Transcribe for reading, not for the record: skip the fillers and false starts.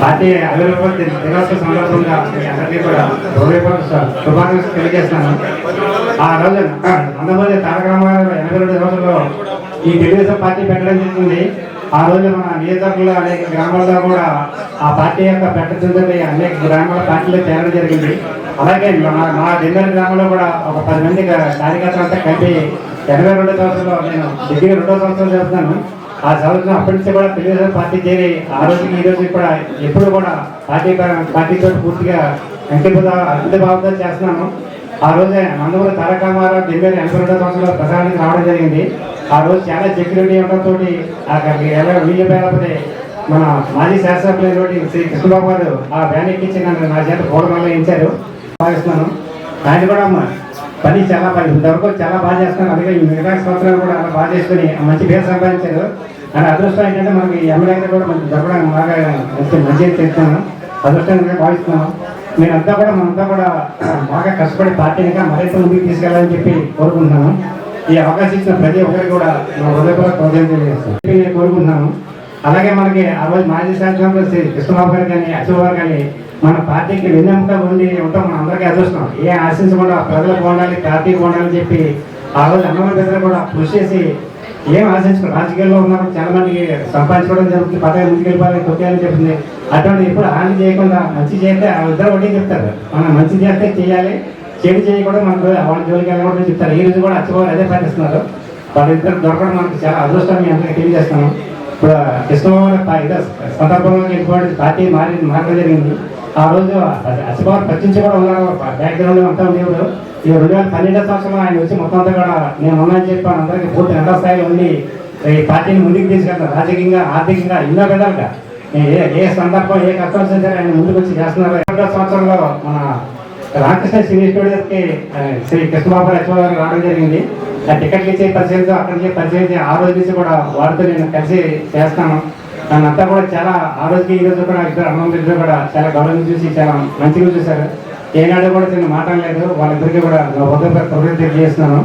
Party ఆవిర్భావ దినోత్సవ సందర్భంగా మీ అందరికీ కూడా హృదయపూర్వక శుభాకాంక్షలు తెలియజేస్తున్నాను. ఆ రోజు నందమూరి తారక రామారావు 82 రోజుల్లో ఈ తెలుగుదేశం పార్టీ పెట్టడం జరిగింది. ఆ రోజు మన నియోజకవర్గంలో అనేక గ్రామాల్లో కూడా ఆ పార్టీ యొక్క పెట్టడం అనేక గ్రామాల పార్టీలో చేరడం జరిగింది. అలాగే మా దిన్నెల గ్రామంలో కూడా ఒక 10 మంది కార్యకర్తలంతా కలిపి 82 సంవత్సరంలో నేను డిగ్రీ 2వ సంవత్సరం చేస్తున్నాను. ఆ సంవత్సరం అప్పటి నుంచి కూడా తెలుగుదేశం పార్టీ చేరి ఆ రోజుకి ఈ రోజుకి కూడా ఎప్పుడు కూడా పార్టీతో పూర్తిగా అంకితభావంతో చేస్తున్నాను. ఆ రోజే నందమూరి తారక రామారావు 82 సంవత్సరంలో ప్రసారానికి రావడం జరిగింది. ఆ రోజు చాలా సెక్యూరిటీ ఉండడంతో ఎలా వీళ్ళు పేరపోతే మన మాజీ శాసనసభ్యులు శ్రీ కృష్ణబాబు గారు ఆ బ్యాన్ ఎక్కించి నా చేత కోడమల్ల ఇచ్చారు. భావిస్తున్నాను ఆయన కూడా పని ఇంతవరకు చాలా బాగా చేస్తున్నారు. అందుకే ఈ మిగతా సంవత్సరాలు కూడా అలా బాగా చేసుకుని మంచి పేరు సంపాదించారు. అని అదృష్టం ఏంటంటే మనకి ఎమ్మెల్యే కూడా మనకి జరపడానికి బాగా మంచిగా చేస్తున్నాను, అదృష్టంగా భావిస్తున్నాను. మనంతా కూడా బాగా కష్టపడి పార్టీని మరింత ముందుకు తీసుకెళ్ళాలని చెప్పి కోరుకుంటున్నాను. ఈ అవకాశం ఇచ్చిన ప్రతి ఒక్కరికి కూడా నా హృదయపూర్వక కృతజ్ఞతలు తెలియజేస్తాను కోరుకుంటున్నాను. అలాగే మనకి ఆ రోజు మాజీ శాసనసభ్యులు శ్రీ కృష్ణబాబు గారు కానీ అశోక్ గారు కానీ మన పార్టీకి వెన్నెముక ఉండి ఉంటాం. మన అందరికీ అదృష్టం. ఏ ఆశించకుండా ప్రజలకు బాగుండాలి, పార్టీకి బాగుండాలని చెప్పి ఆ రోజు అన్నమైన ప్రజలు కూడా కృషి చేసి ఏం ఆశించుకో రాజకీయాల్లో ఉన్నప్పుడు చాలా మందికి సంపాదించుకోవడం జరుగుతుంది, పదవి ముందుకెళ్ళిపోవాలి కొట్టాలని చెప్తుంది. అటువంటి ఎప్పుడు హాని చేయకుండా మంచి చేస్తే ఆ ఇద్దరు ఒకటి చెప్తారు. మనం మంచి చేస్తే చేయాలి, చెడు చేయకూడదు, మనకు వాళ్ళ జోలికి వెళ్ళకూడదు చెప్తారు. ఈ రోజు కూడా అచ్చబాబు అదే పాటిస్తున్నారు. వాళ్ళిద్దరు దొరకడం మనకు చాలా అదృష్టం. మీ అందరికీ తెలియజేస్తాను. ఇప్పుడు కృష్ణబాబు సందర్భంగా వెళ్ళిపోవడం పార్టీ మారడం జరిగింది. ఆ రోజు అచ్చబాబు పట్టించి కూడా ఉన్నారు, బ్యాక్గ్రౌండ్ అంతా ఉండేవారు. ఈ 2012 సంవత్సరంలో ఆయన వచ్చి మొత్తం అంతా కూడా నేను ఉన్నాయని చెప్పాను. అందరికీ పూర్తి రెండో స్థాయిలో ఉండి ఈ పార్టీని ముందుకు తీసుకెళ్తారు. రాజకీయంగా, ఆర్థికంగా ఎన్నో విధాలుగా ఏ సందర్భం ఏ కష్టం సరే ఆయన ముందుకు వచ్చి చేస్తున్నారు. 2వ సంవత్సరంలో మన రామకృష్ణ సినీ స్టూడియోకి శ్రీ కృష్ణబాబు అచ్చబాబు గారు రావడం జరిగింది. ఆ టికెట్లు ఇచ్చే పరిచయంతో అక్కడికి పరిచయం ఆ రోజు నుంచి కూడా వారితో నేను కలిసి చేస్తాను. నన్నంతా కూడా చాలా ఆ రోజుకి ఈ రోజు కూడా ఇద్దరు అన్నదమ్ములు కూడా చాలా గౌరవం చూసి చాలా మంచిగా చూశారు. ఏనాడు కూడా నేను మాట్లాడలేదు. వాళ్ళిద్దరికీ కూడా హృదయపూర్వక కృతజ్ఞతలు తెలియజేస్తున్నాను.